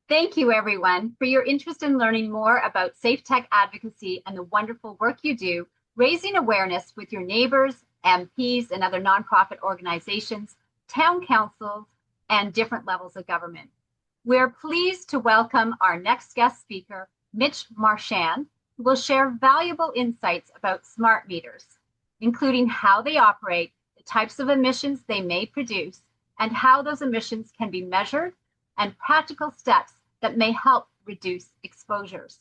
Thank you, everyone, for your interest in learning more about safe tech advocacy and the wonderful work you do, raising awareness with your neighbors, MPs, and other nonprofit organizations, town councils, and different levels of government. We're pleased to welcome our next guest speaker, Mitch Marchand, who will share valuable insights about smart meters, including how they operate, the types of emissions they may produce, and how those emissions can be measured, and practical steps that may help reduce exposures.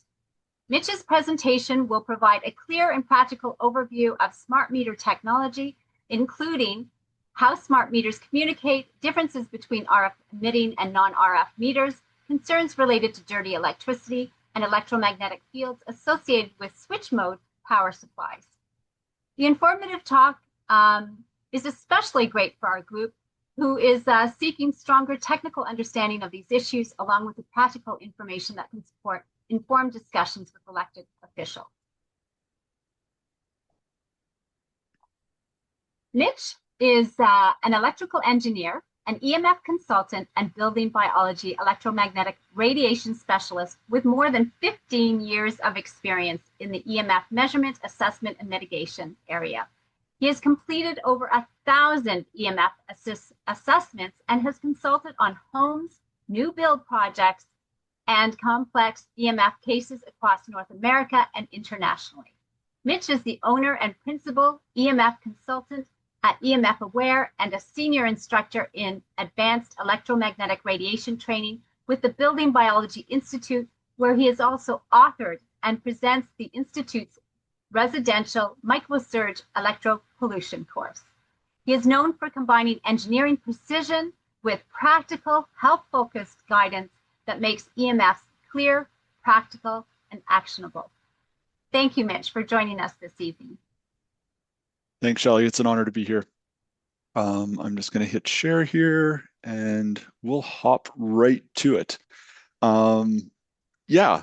Mitch's presentation will provide a clear and practical overview of smart meter technology, including how smart meters communicate, differences between RF emitting and non-RF meters, concerns related to dirty electricity, and electromagnetic fields associated with switch mode power supplies. The informative talk is especially great for our group, who is seeking stronger technical understanding of these issues, along with the practical information that can support informed discussions with elected officials. Mitch is an electrical engineer, an EMF consultant, and building biology electromagnetic radiation specialist with more than 15 years of experience in the EMF measurement, assessment, and mitigation area. He has completed over 1,000 EMF assessments and has consulted on homes, new build projects, and complex EMF cases across North America and internationally. Mitch is the owner and principal EMF consultant at EMF Aware and a senior instructor in advanced electromagnetic radiation training with the Building Biology Institute, where he has also authored and presents the Institute's residential microsurge electropollution course. He is known for combining engineering precision with practical, health-focused guidance that makes EMFs clear, practical, and actionable. Thank you, Mitch, for joining us this evening. Thanks, Shelley. It's an honor to be here. I'm just going to hit share here and we'll hop right to it. Yeah,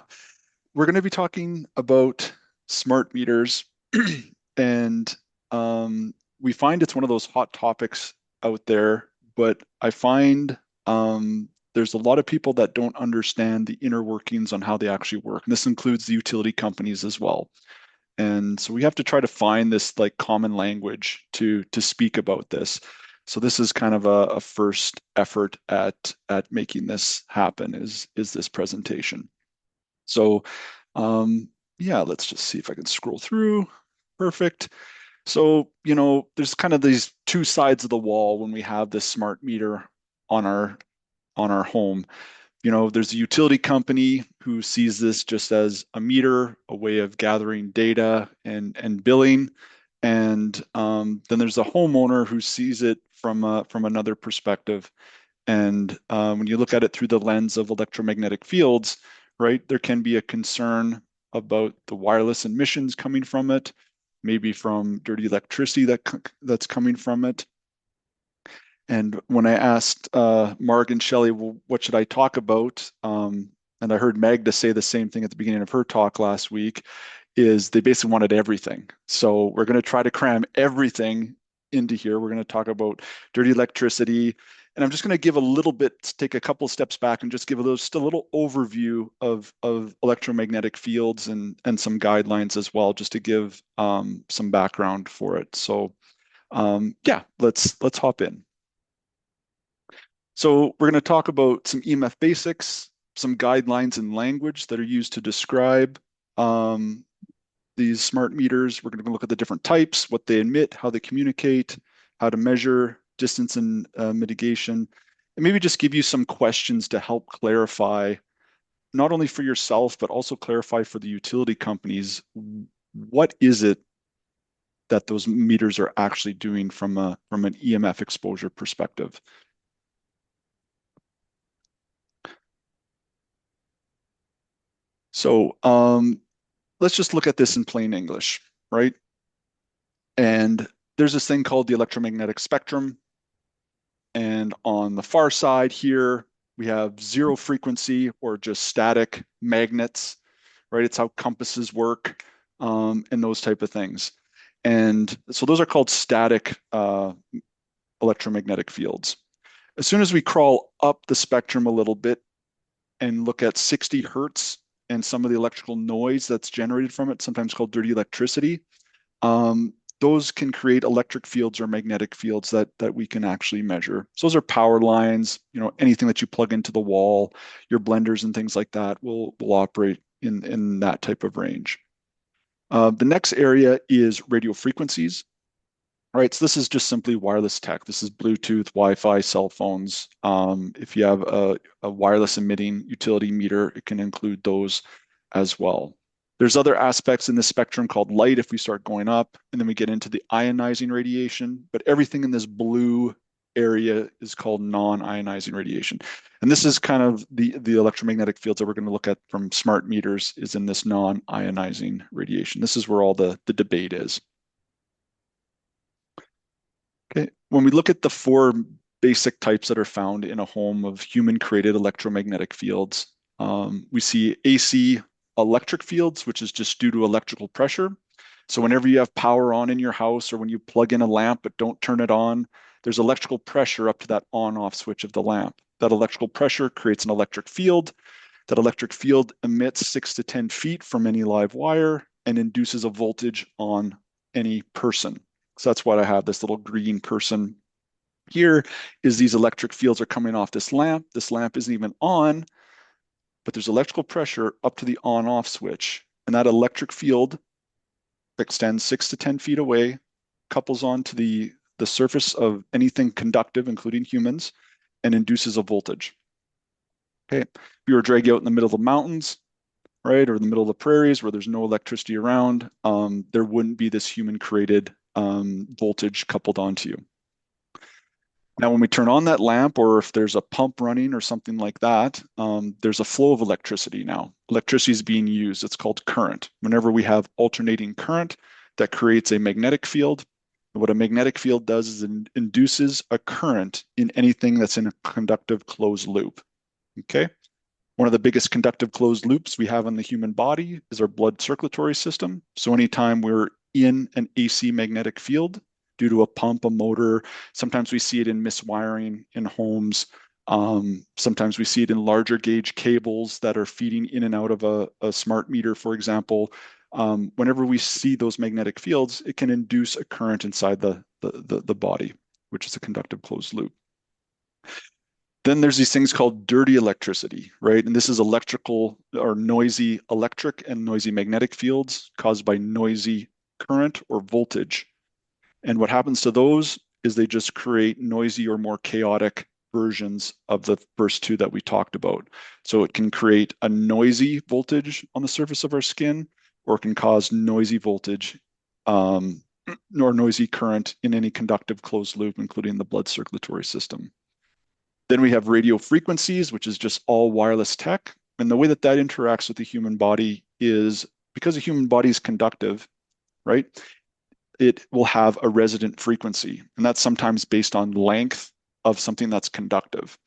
we're going to be talking about smart meters and we find it's one of those hot topics out there, but I find there's a lot of people that don't understand the inner workings on how they actually work. And this includes the utility companies as well. And so we have to try to find this like common language to speak about this. So this is kind of a first effort at making this happen is this presentation. So yeah, let's just see if I can scroll through. Perfect. So, there's kind of these two sides of the wall when we have this smart meter on our home. There's a utility company who sees this just as a meter, a way of gathering data and billing. And then there's a homeowner who sees it from another perspective. And when you look at it through the lens of electromagnetic fields, right, there can be a concern about the wireless emissions coming from it, maybe from dirty electricity that's coming from it. And when I asked Mark and Shelley, well, what should I talk about? And I heard Magda say the same thing at the beginning of her talk last week, is they basically wanted everything. So we're going to try to cram everything into here. We're going to talk about dirty electricity. And I'm just going to give a little bit, take a couple steps back and just give just a little overview of electromagnetic fields and some guidelines as well, just to give some background for it. So yeah, let's hop in. So we're going to talk about some EMF basics, some guidelines and language that are used to describe these smart meters. We're going to look at the different types, what they emit, how they communicate, how to measure distance and mitigation, and maybe just give you some questions to help clarify, not only for yourself, but also clarify for the utility companies, what is it that those meters are actually doing from an EMF exposure perspective. So let's just look at this in plain English, right? And there's this thing called the electromagnetic spectrum. And on the far side here, we have zero frequency or just static magnets, right? It's how compasses work and those type of things. And so those are called static electromagnetic fields. As soon as we crawl up the spectrum a little bit, and look at 60 hertz and some of the electrical noise that's generated from it, sometimes called dirty electricity, those can create electric fields or magnetic fields that we can actually measure. So those are power lines, anything that you plug into the wall, your blenders and things like that will operate in that type of range. The next area is radio frequencies. Right, so this is just simply wireless tech. This is Bluetooth, Wi-Fi, cell phones. If you have a wireless emitting utility meter, it can include those as well. There's other aspects in this spectrum called light if we start going up, and then we get into the ionizing radiation, but everything in this blue area is called non-ionizing radiation. And this is kind of the electromagnetic fields that we're going to look at from smart meters is in this non-ionizing radiation. This is where all the debate is. Okay. When we look at the four basic types that are found in a home of human-created electromagnetic fields, we see AC electric fields, which is just due to electrical pressure. So whenever you have power on in your house or when you plug in a lamp but don't turn it on, there's electrical pressure up to that on-off switch of the lamp. That electrical pressure creates an electric field. That electric field emits 6 to 10 feet from any live wire and induces a voltage on any person. So that's why I have this little green person here is these electric fields are coming off this lamp. This lamp isn't even on, but there's electrical pressure up to the on-off switch. And that electric field extends 6 to 10 feet away, couples onto the surface of anything conductive, including humans, and induces a voltage. Okay, if you were dragged out in the middle of the mountains, right, or the middle of the prairies where there's no electricity around, there wouldn't be this human-created voltage coupled onto you. Now, when we turn on that lamp, or if there's a pump running or something like that, there's a flow of electricity now. Electricity is being used. It's called current. Whenever we have alternating current, that creates a magnetic field. And what a magnetic field does is it induces a current in anything that's in a conductive closed loop. Okay? One of the biggest conductive closed loops we have in the human body is our blood circulatory system. So anytime we're in an AC magnetic field due to a pump, a motor, sometimes we see it in miswiring in homes. Sometimes we see it in larger gauge cables that are feeding in and out of a smart meter, for example. Whenever we see those magnetic fields, it can induce a current inside the body, which is a conductive closed loop. Then there's these things called dirty electricity, right? And this is electrical or noisy electric and noisy magnetic fields caused by noisy current or voltage. And what happens to those is they just create noisy or more chaotic versions of the first two that we talked about. So it can create a noisy voltage on the surface of our skin, or it can cause noisy voltage or noisy current in any conductive closed loop, including the blood circulatory system. Then we have radio frequencies, which is just all wireless tech. And the way that that interacts with the human body is because the human body is conductive, right? It will have a resonant frequency. And that's sometimes based on length of something that's conductive.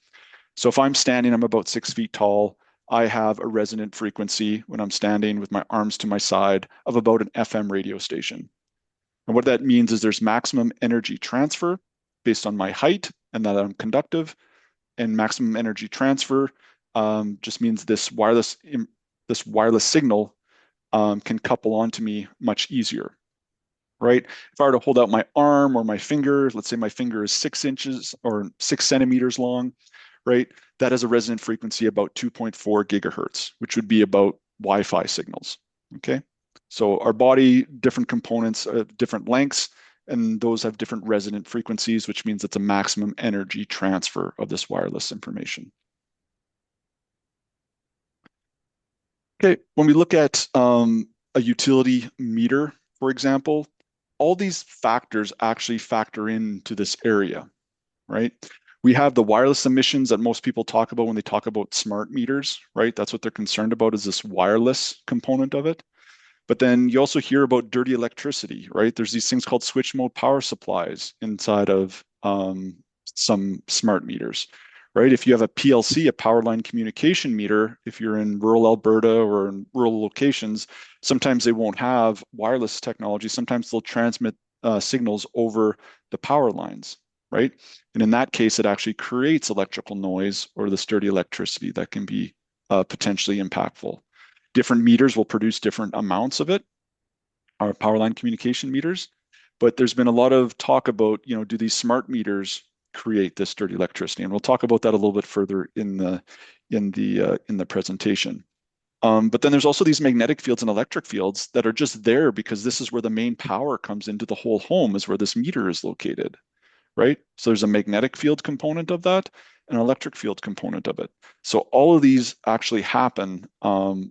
So if I'm standing, I'm about 6 feet tall. I have a resonant frequency when I'm standing with my arms to my side of about an FM radio station. And what that means is there's maximum energy transfer based on my height and that I'm conductive. And maximum energy transfer just means this wireless signal can couple onto me much easier, right? If I were to hold out my arm or my finger, let's say my finger is 6 inches or 6 centimeters long, right? That has a resonant frequency about 2.4 gigahertz, which would be about Wi-Fi signals, okay? So our body, different components, different lengths, and those have different resonant frequencies, which means it's a maximum energy transfer of this wireless information. Okay, when we look at a utility meter, for example, all these factors actually factor into this area, right? We have the wireless emissions that most people talk about when they talk about smart meters, right? That's what they're concerned about is this wireless component of it. But then you also hear about dirty electricity, right? There's these things called switch mode power supplies inside of some smart meters, right? If you have a PLC, a power line communication meter, if you're in rural Alberta or in rural locations, sometimes they won't have wireless technology. Sometimes they'll transmit signals over the power lines, right? And in that case, it actually creates electrical noise or this dirty electricity that can be potentially impactful. Different meters will produce different amounts of it, our power line communication meters. But there's been a lot of talk about, do these smart meters create this dirty electricity? And we'll talk about that a little bit further in the presentation. But then there's also these magnetic fields and electric fields that are just there because this is where the main power comes into the whole home, is where this meter is located, right? So there's a magnetic field component of that, an electric field component of it. So all of these actually happen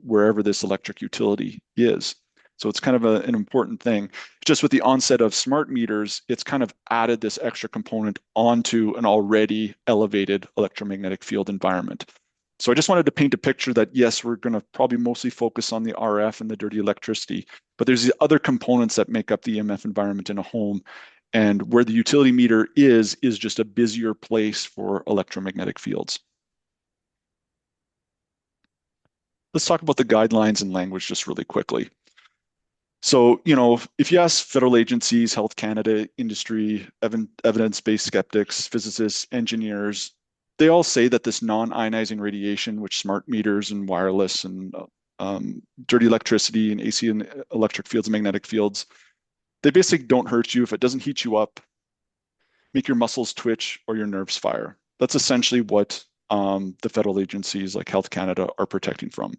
wherever this electric utility is. So it's kind of an important thing. Just with the onset of smart meters, it's kind of added this extra component onto an already elevated electromagnetic field environment. So I just wanted to paint a picture that, yes, we're going to probably mostly focus on the RF and the dirty electricity, but there's the other components that make up the EMF environment in a home. And where the utility meter is just a busier place for electromagnetic fields. Let's talk about the guidelines and language just really quickly. So, if you ask federal agencies, Health Canada, industry, evidence-based skeptics, physicists, engineers, they all say that this non-ionizing radiation, which smart meters and wireless and dirty electricity and AC and electric fields and magnetic fields, they basically don't hurt you if it doesn't heat you up, make your muscles twitch, or your nerves fire. That's essentially what the federal agencies like Health Canada are protecting from.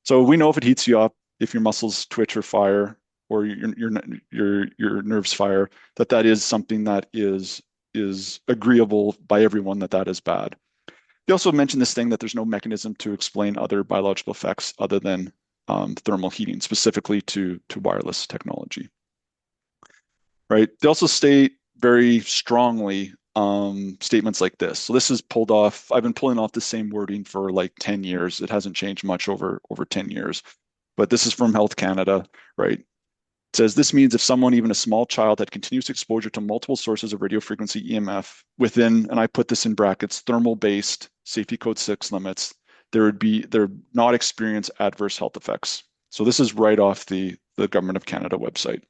So we know if it heats you up, if your muscles twitch or fire, or your nerves fire, that is something that is agreeable by everyone that is bad. They also mentioned this thing that there's no mechanism to explain other biological effects other than thermal heating, specifically to wireless technology. Right? They also state very strongly statements like this. So this is pulled off. I've been pulling off the same wording for like 10 years. It hasn't changed much over 10 years. But this is from Health Canada, right? It says this means if someone, even a small child, had continuous exposure to multiple sources of radio frequency EMF within, and I put this in brackets, thermal-based safety code 6 limits, they're not experience adverse health effects. So this is right off the Government of Canada website.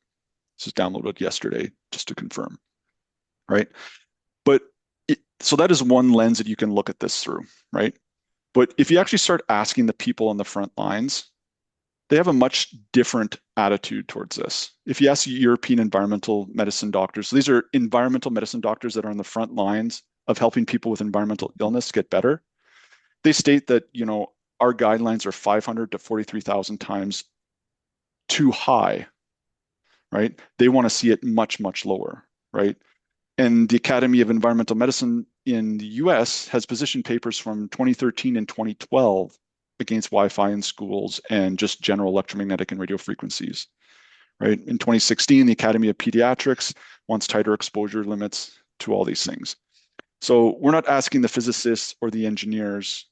This was downloaded yesterday, just to confirm, right? But so that is one lens that you can look at this through, right? But if you actually start asking the people on the front lines, they have a much different attitude towards this. If you ask European environmental medicine doctors, so these are environmental medicine doctors that are on the front lines of helping people with environmental illness get better. They state that, our guidelines are 500 to 43,000 times too high, right? They want to see it much, much lower, right? And the Academy of Environmental Medicine in the US has positioned papers from 2013 and 2012 against Wi-Fi in schools and just general electromagnetic and radio frequencies, right? In 2016, the Academy of Pediatrics wants tighter exposure limits to all these things. So we're not asking the physicists or the engineers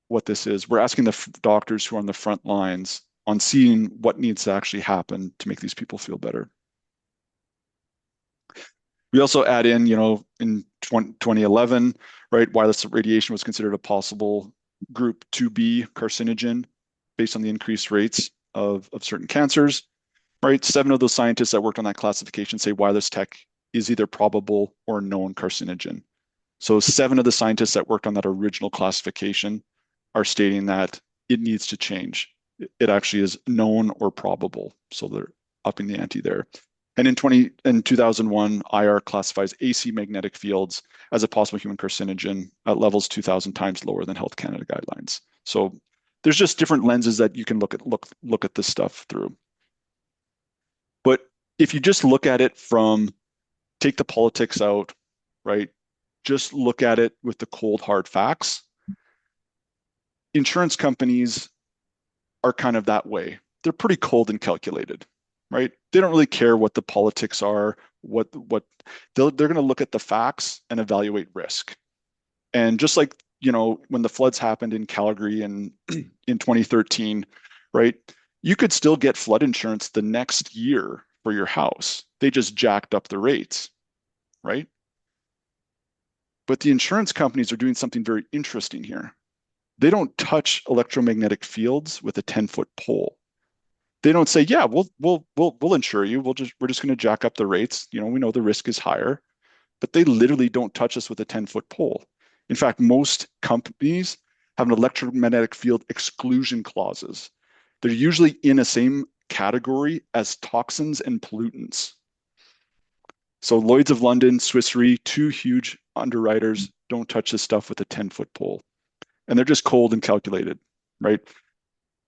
what this is. We're asking the doctors who are on the front lines on seeing what needs to actually happen to make these people feel better. We also add in, in 2011, right, wireless radiation was considered a possible group 2B carcinogen based on the increased rates of certain cancers, right? 7 of those scientists that worked on that classification say wireless tech is either probable or known carcinogen. So 7 of the scientists that worked on that original classification are stating that it needs to change. It actually is known or probable. So they're upping the ante there. And in 2001, IR classifies AC magnetic fields as a possible human carcinogen at levels 2,000 times lower than Health Canada guidelines. So there's just different lenses that you can look at this stuff through. But if you just look at it from, take the politics out, right? Just look at it with the cold, hard facts. Insurance companies are kind of that way. They're pretty cold and calculated, right? They don't really care what the politics are, what they're going to look at the facts and evaluate risk. And just like, when the floods happened in Calgary in 2013, right? You could still get flood insurance the next year for your house. They just jacked up the rates, right? But the insurance companies are doing something very interesting here. They don't touch electromagnetic fields with a 10-foot pole. They don't say, yeah, we'll insure you. We're just going to jack up the rates. We know the risk is higher, but they literally don't touch us with a 10-foot pole. In fact, most companies have an electromagnetic field exclusion clauses. They're usually in a same category as toxins and pollutants. So Lloyd's of London, Swiss Re, two huge underwriters don't touch this stuff with a 10-foot pole. And they're just cold and calculated, right?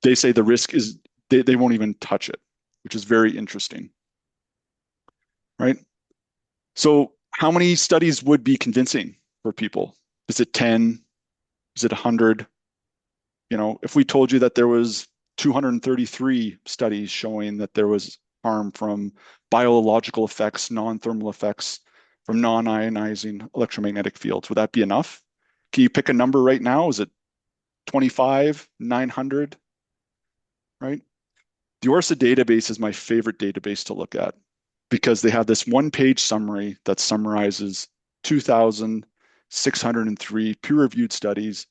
They say the risk is they won't even touch it, which is very interesting, right? So how many studies would be convincing for people? Is it 10? Is it 100? If we told you that there was 233 studies showing that there was harm from biological effects, non-thermal effects from non-ionizing electromagnetic fields, would that be enough? Can you pick a number right now? Is it 25, 900, right? The ORSA database is my favorite database to look at because they have this one-page summary that summarizes 2,603 peer-reviewed studies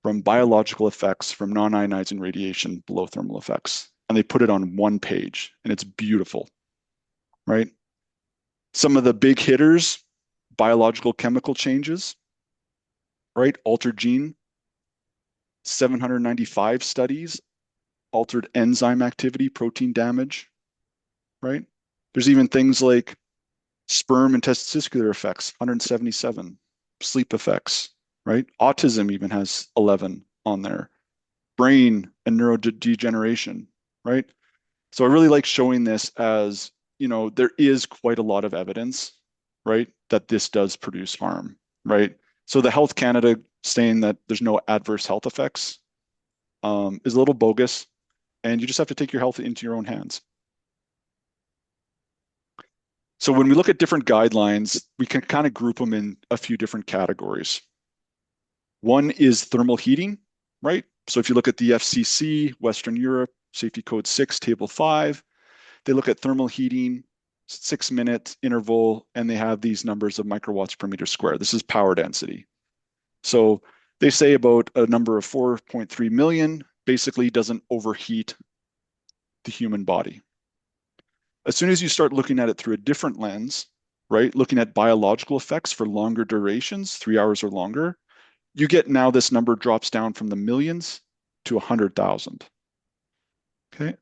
from biological effects from non-ionizing radiation below thermal effects. And they put it on one page, and it's beautiful, right? Some of the big hitters, biological chemical changes, right? Altered gene, 795 studies, altered enzyme activity, protein damage, right? There's even things like sperm and testicular effects, 177, sleep effects, right? Autism even has 11 on there. Brain and neurodegeneration, right? So I really like showing this as, there is quite a lot of evidence, right, that this does produce harm, right? So the Health Canada saying that there's no adverse health effects is a little bogus, and you just have to take your health into your own hands. So when we look at different guidelines, we can kind of group them in a few different categories. One is thermal heating, right? So if you look at the FCC, Western Europe, Safety Code 6, Table 5, they look at thermal heating, 6-minute interval, and they have these numbers of microwatts per meter square. This is power density. So they say about a number of 4.3 million basically doesn't overheat the human body. As soon as you start looking at it through a different lens, right, looking at biological effects for longer durations, 3 hours or longer, you get now this number drops down from the millions to 100,000. Okay.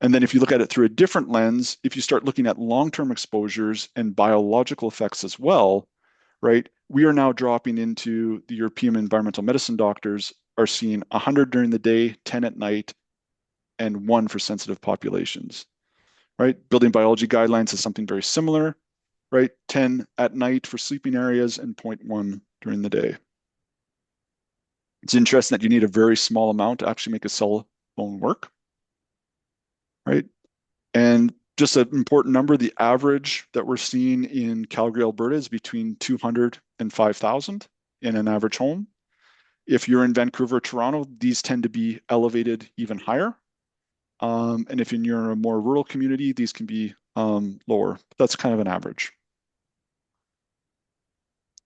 And then if you look at it through a different lens, if you start looking at long-term exposures and biological effects as well, right, we are now dropping into the European environmental medicine doctors are seeing 100 during the day, 10 at night, and 1 for sensitive populations, right? Building biology guidelines is something very similar, right? 10 at night for sleeping areas and 0.1 during the day. It's interesting that you need a very small amount to actually make a cell phone work, right? And just an important number, the average that we're seeing in Calgary, Alberta is between 200 and 5,000 in an average home. If you're in Vancouver, Toronto, these tend to be elevated even higher. And if you're in a more rural community, these can be lower. That's kind of an average.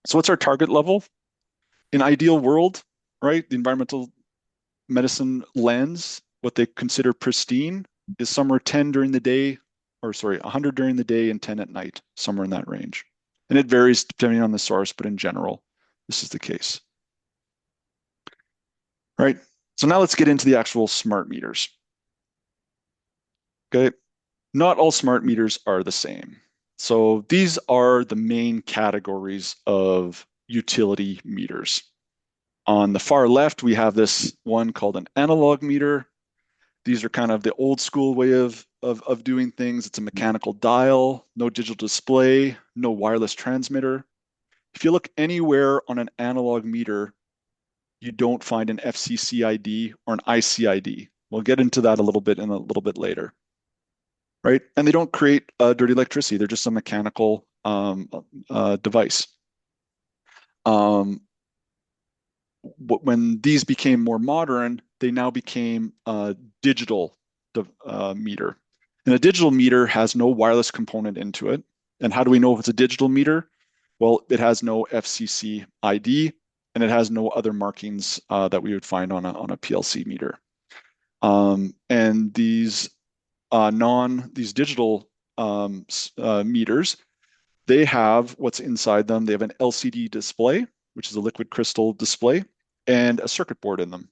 So what's our target level? In ideal world, right? The environmental medicine lens, what they consider pristine is somewhere 10 during the day, or sorry, 100 during the day and 10 at night, somewhere in that range. And it varies depending on the source, but in general, this is the case. Right? So now let's get into the actual smart meters. Okay. Not all smart meters are the same. So these are the main categories of utility meters. On the far left, we have this one called an analog meter. These are kind of the old school way of doing things. It's a mechanical dial, no digital display, no wireless transmitter. If you look anywhere on an analog meter, you don't find an FCC ID or an IC ID. We'll get into that a little bit later, right? And they don't create dirty electricity. They're just a mechanical device. When these became more modern, they now became a digital meter. And a digital meter has no wireless component into it. And how do we know if it's a digital meter? Well, it has no FCC ID, and it has no other markings that we would find on a PLC meter. And these digital meters, they have what's inside them. They have an LCD display, which is a liquid crystal display, and a circuit board in them.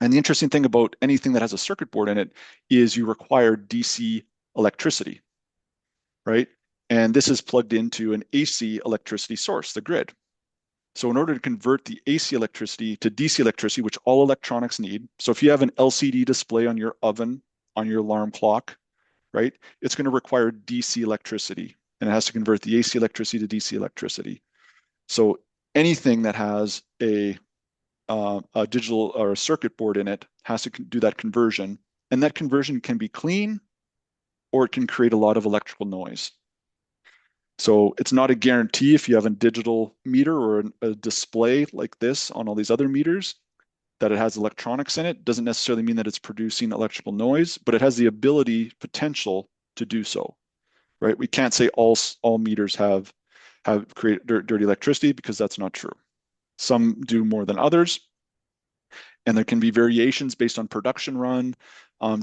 And the interesting thing about anything that has a circuit board in it is you require DC electricity, right? And this is plugged into an AC electricity source, the grid. So in order to convert the AC electricity to DC electricity, which all electronics need, so if you have an LCD display on your oven, on your alarm clock, right, it's going to require DC electricity, and it has to convert the AC electricity to DC electricity. So anything that has a digital or a circuit board in it has to do that conversion, and that conversion can be clean or it can create a lot of electrical noise. So it's not a guarantee if you have a digital meter or a display like this on all these other meters that it has electronics in it. Doesn't necessarily mean that it's producing electrical noise, but it has the ability, potential to do so, right? We can't say all meters have created dirty electricity because that's not true. Some do more than others, and there can be variations based on production run.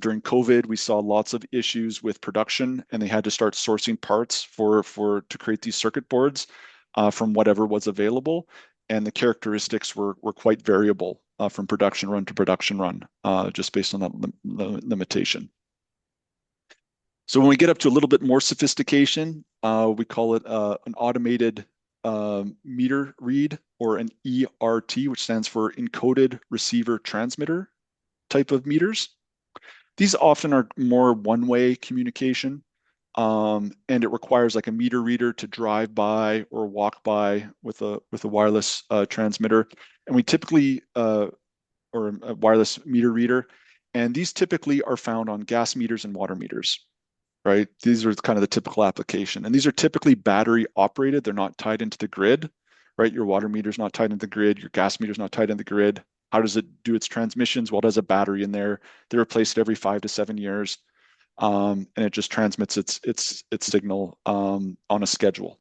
During COVID, we saw lots of issues with production, and they had to start sourcing parts to create these circuit boards from whatever was available, and the characteristics were quite variable from production run to production run, just based on that limitation. So when we get up to a little bit more sophistication, we call it an automated meter read, or an ERT, which stands for encoded receiver transmitter type of meters. These often are more one-way communication, and it requires like a meter reader to drive by or walk by with a wireless transmitter. And we typically, or a wireless meter reader, and these typically are found on gas meters and water meters, right? These are kind of the typical application. And these are typically battery operated. They're not tied into the grid, right? Your water meter's not tied into the grid. Your gas meter's not tied into the grid. How does it do its transmissions? Well, it has a battery in there. They replace it every 5 to 7 years. And it just transmits its signal on a schedule,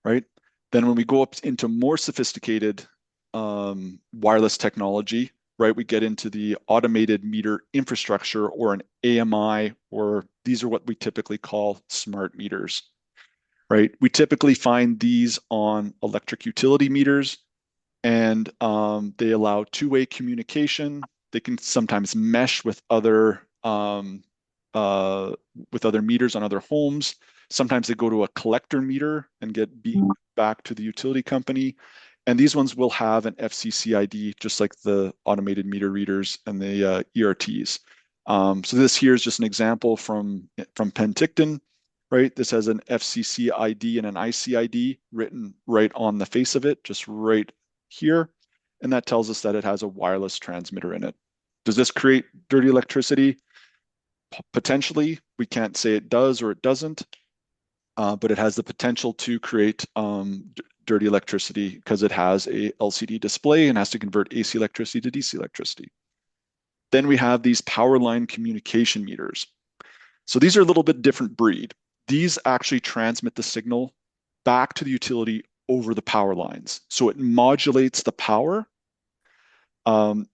right? Then when we go up into more sophisticated wireless technology, right, we get into the automated meter infrastructure, or an AMI, or these are what we typically call smart meters, right? We typically find these on electric utility meters, and they allow two-way communication. They can sometimes mesh with other meters on other homes. Sometimes they go to a collector meter and get beamed back to the utility company. And these ones will have an FCC ID, just like the automated meter readers and the ERTs. So this here is just an example from Penticton, right? This has an FCC ID and an IC ID written right on the face of it, just right here. And that tells us that it has a wireless transmitter in it. Does this create dirty electricity? Potentially. We can't say it does or it doesn't, but it has the potential to create dirty electricity because it has a LCD display and has to convert AC electricity to DC electricity. Then we have these power line communication meters. So these are a little bit different breed. These actually transmit the signal back to the utility over the power lines. So it modulates the power. And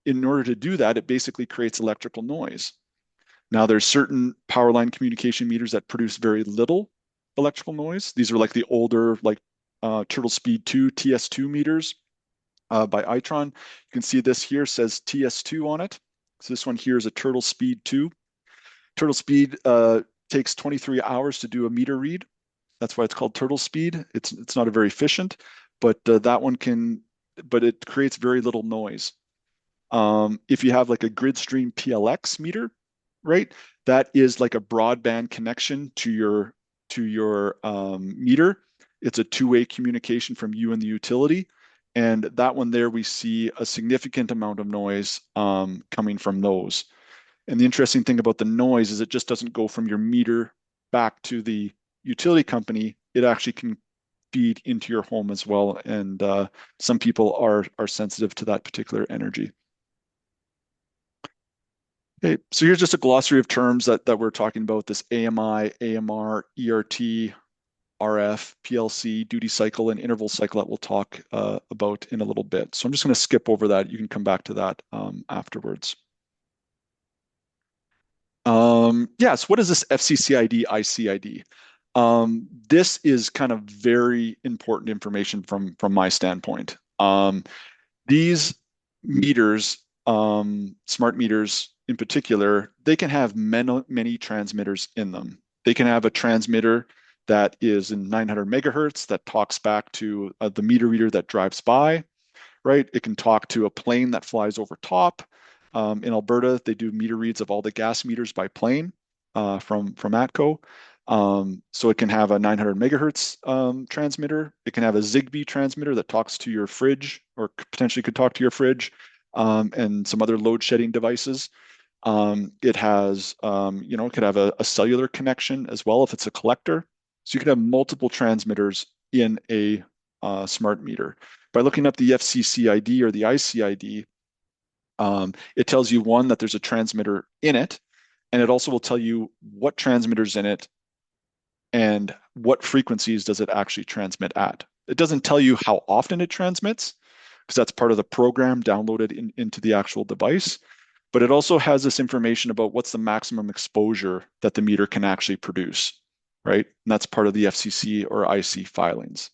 in order to do that, it basically creates electrical noise. Now, there's certain power line communication meters that produce very little electrical noise. These are like the older, like Turtle Speed 2, TS2 meters by Itron. You can see this here says TS2 on it. So this one here is a Turtle Speed 2. Turtle Speed takes 23 hours to do a meter read. That's why it's called Turtle Speed. It's not a very efficient, but that one can, but it creates very little noise. If you have like a Gridstream PLX meter, right, that is like a broadband connection to your meter. It's a two-way communication from you and the utility. And that one there, we see a significant amount of noise coming from those. And the interesting thing about the noise is it just doesn't go from your meter back to the utility company. It actually can feed into your home as well. And some people are sensitive to that particular energy. Okay, so here's just a glossary of terms that we're talking about: this AMI, AMR, ERT, RF, PLC, duty cycle, and interval cycle that we'll talk about in a little bit. So I'm just going to skip over that. You can come back to that afterwards. Yes, what is this FCC ID, IC ID? This is kind of very important information from my standpoint. These meters, smart meters in particular, they can have many transmitters in them. They can have a transmitter that is in 900 megahertz that talks back to the meter reader that drives by, right? It can talk to a plane that flies over top. In Alberta, they do meter reads of all the gas meters by plane from ATCO. So it can have a 900 megahertz transmitter. It can have a Zigbee transmitter that talks to your fridge or potentially could talk to your fridge and some other load shedding devices. It has, it could have a cellular connection as well if it's a collector. So you could have multiple transmitters in a smart meter. By looking up the FCC ID or the IC it tells you one, that there's a transmitter in it, and it also will tell you what transmitter's in it and what frequencies does it actually transmit at. It doesn't tell you how often it transmits, because that's part of the program downloaded into the actual device. But it also has this information about what's the maximum exposure that the meter can actually produce, right? And that's part of the FCC or IC filings.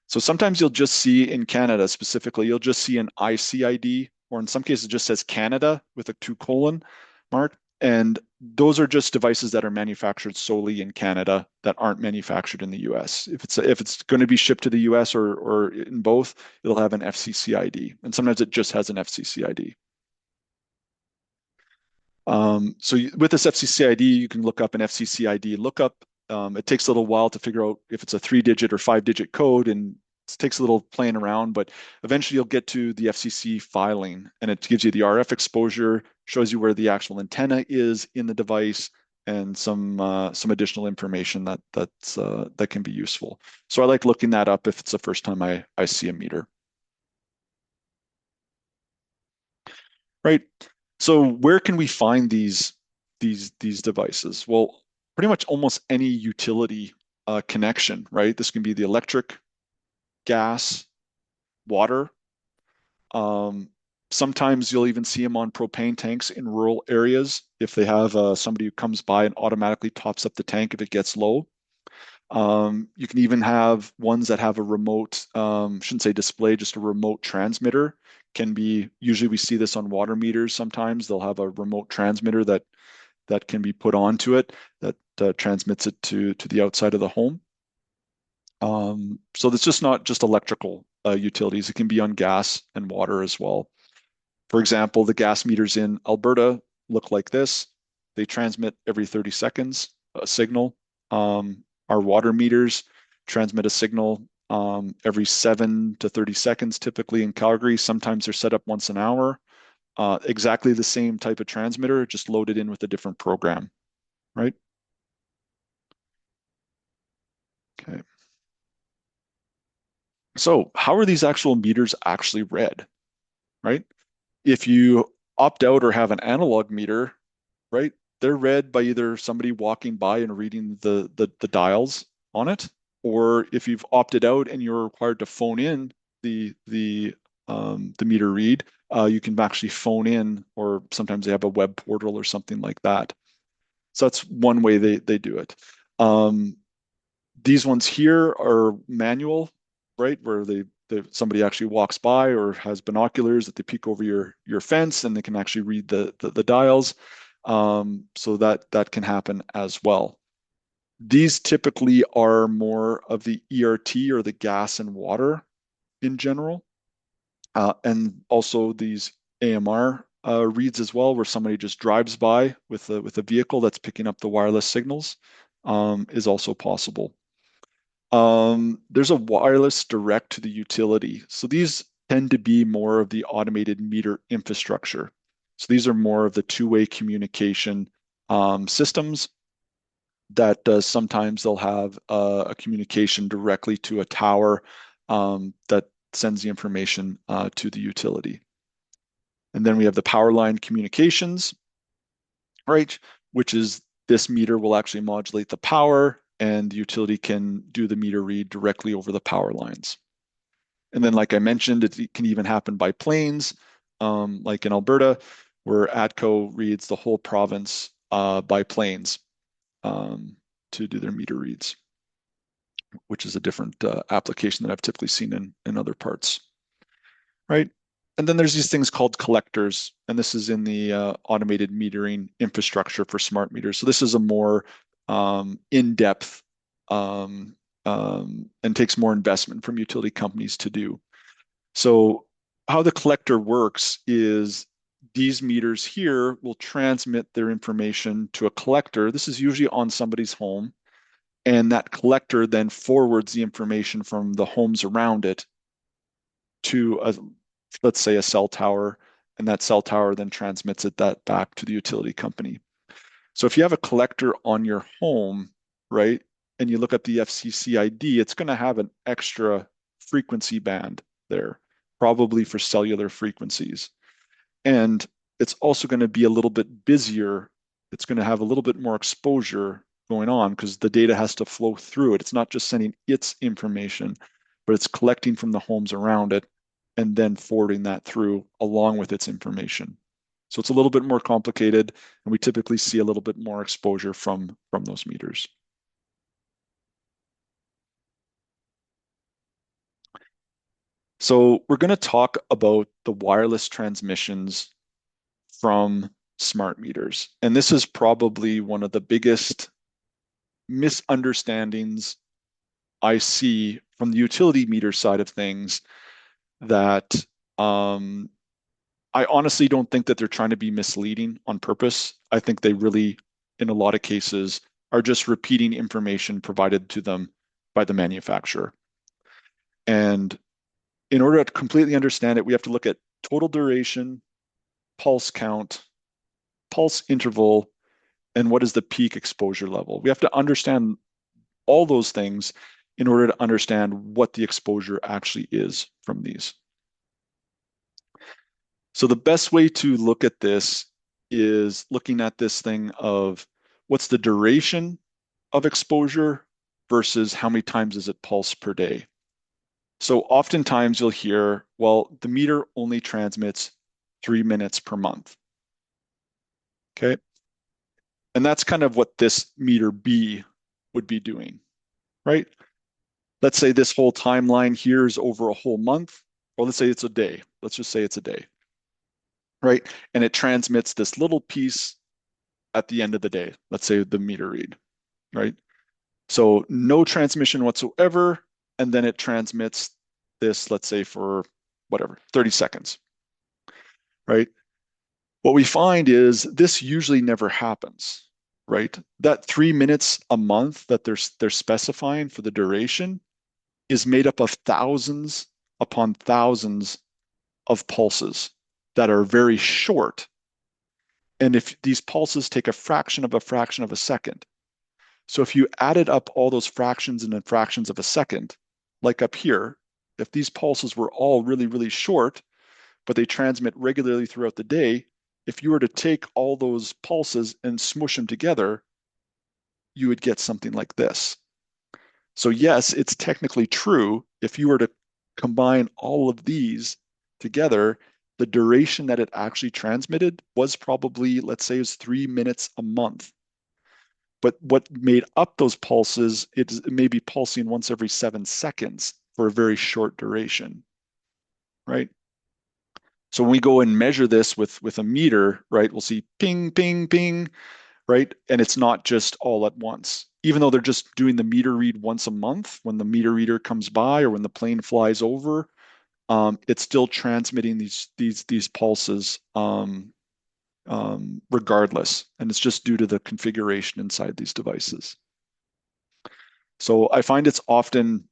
So sometimes you'll just see in Canada specifically, you'll just see an ICID, or in some cases it just says Canada with a 2 colon mark. And those are just devices that are manufactured solely in Canada that aren't manufactured in the US. If it's going to be shipped to the US or in both, it'll have an FCC ID. And sometimes it just has an FCC ID. With this FCC ID, you can look up an FCC ID lookup. It takes a little while to figure out if it's a 3-digit or 5-digit code, and it takes a little playing around, but eventually you'll get to the FCC filing, and it gives you the RF exposure, shows you where the actual antenna is in the device, and some additional information that can be useful. So I like looking that up if it's the first time I see a meter. Right. So where can we find these devices? Well, pretty much almost any utility connection, right? This can be the electric, gas, water. Um, Sometimes you'll even see them on propane tanks in rural areas if they have somebody who comes by and automatically tops up the tank if it gets low. You can even have ones that have a remote, shouldn't say display, just a remote transmitter. Can be, usually we see this on water meters sometimes. They'll have a remote transmitter that can be put onto it that transmits it to the outside of the home. So it's just not just electrical utilities. It can be on gas and water as well. For example, the gas meters in Alberta look like this. They transmit every 30 seconds a signal. Our water meters transmit a signal every 7 to 30 seconds, typically in Calgary. Sometimes they're set up once an hour. Exactly the same type of transmitter, just loaded in with a different program, right? Okay. So how are these actual meters actually read, right? If you opt out or have an analog meter, right, they're read by either somebody walking by and reading the dials on it, or if you've opted out and you're required to phone in the meter read, you can actually phone in, or sometimes they have a web portal or something like that. So that's one way they do it. These ones here are manual, right, where somebody actually walks by or has binoculars that they peek over your fence and they can actually read the dials. So that can happen as well. These typically are more of the ERT or the gas and water in general, and also these AMR reads as well, where somebody just drives by with a vehicle that's picking up the wireless signals, is also possible. There's a wireless direct to the utility. So these tend to be more of the automated meter infrastructure. So these are more of the two-way communication systems that sometimes they'll have a communication directly to a tower that sends the information to the utility. And then we have the power line communications, right? Which is, this meter will actually modulate the power and the utility can do the meter read directly over the power lines. And then, like I mentioned, it can even happen by planes, like in Alberta, where ATCO reads the whole province by planes. to do their meter reads, which is a different application that I've typically seen in other parts, right? And then there's these things called collectors, and this is in the automated metering infrastructure for smart meters. So this is a more in-depth and takes more investment from utility companies to do. So how the collector works is these meters here will transmit their information to a collector. This is usually on somebody's home, and that collector then forwards the information from the homes around it to let's say a cell tower, and that cell tower then transmits that back to the utility company. So if you have a collector on your home, right, and you look at the FCC ID, it's going to have an extra frequency band there, probably for cellular frequencies. And it's also going to be a little bit busier. It's going to have a little bit more exposure going on because the data has to flow through it. It's not just sending its information, but it's collecting from the homes around it and then forwarding that through along with its information. So it's a little bit more complicated, and we typically see a little bit more exposure from those meters. So we're going to talk about the wireless transmissions from smart meters. And this is probably one of the biggest misunderstandings I see from the utility meter side of things that I honestly don't think that they're trying to be misleading on purpose. I think they really, in a lot of cases, are just repeating information provided to them by the manufacturer. And in order to completely understand it, we have to look at total duration, pulse count, pulse interval, and what is the peak exposure level. We have to understand all those things in order to understand what the exposure actually is from these. So the best way to look at this is looking at this thing of what's the duration of exposure versus how many times is it pulse per day. So oftentimes you'll hear, well, the meter only transmits 3 minutes per month. Okay. And that's kind of what this meter B would be doing, right? Let's say this whole timeline here is over a whole month, or let's say it's a day. Let's just say it's a day, right? And it transmits this little piece at the end of the day. Let's say the meter read, right? So no transmission whatsoever, and then it transmits this, let's say for whatever, 30 seconds, right? What we find is this usually never happens, right? That 3 minutes a month that they're specifying for the duration is made up of thousands upon thousands of pulses that are very short. And if these pulses take a fraction of a second, so if you added up all those fractions and fractions of a second, like up here, if these pulses were all really, really short, but they transmit regularly throughout the day, if you were to take all those pulses and smush them together, you would get something like this. So yes, it's technically true. If you were to combine all of these together, the duration that it actually transmitted was probably, let's say, is 3 minutes a month. But what made up those pulses, it may be pulsing once every 7 seconds for a very short duration, right? So when we go and measure this with a meter, right, we'll see ping, ping, ping, right? And it's not just all at once. Even though they're just doing the meter read once a month, when the meter reader comes by or when the plane flies over, it's still transmitting these pulses regardless, and it's just due to the configuration inside these devices. So I find it's often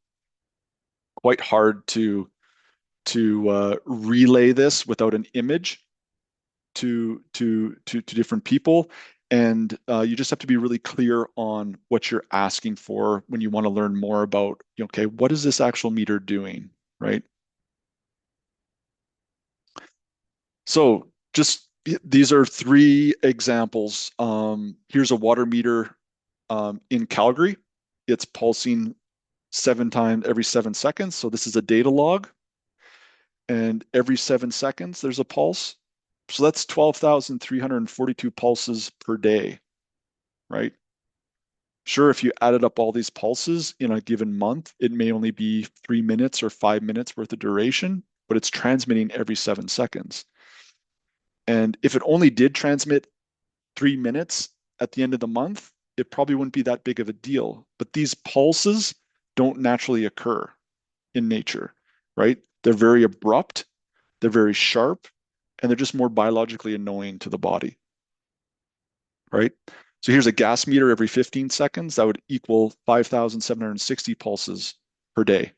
quite hard to relay this without an image to different people. And you just have to be really clear on what you're asking for when you want to learn more about, okay, what is this actual meter doing, right? So just these are 3 examples. Here's a water meter in Calgary. It's pulsing 7 times every 7 seconds. So this is a data log. And every 7 seconds, there's a pulse. So that's 12,342 pulses per day, right? Sure, if you added up all these pulses in a given month, it may only be 3 minutes or 5 minutes worth of duration, but it's transmitting every 7 seconds. And if it only did transmit 3 minutes at the end of the month, it probably wouldn't be that big of a deal. But these pulses don't naturally occur in nature, right? They're very abrupt, they're very sharp, and they're just more biologically annoying to the body, right? So here's a gas meter every 15 seconds. That would equal 5,760 pulses per day,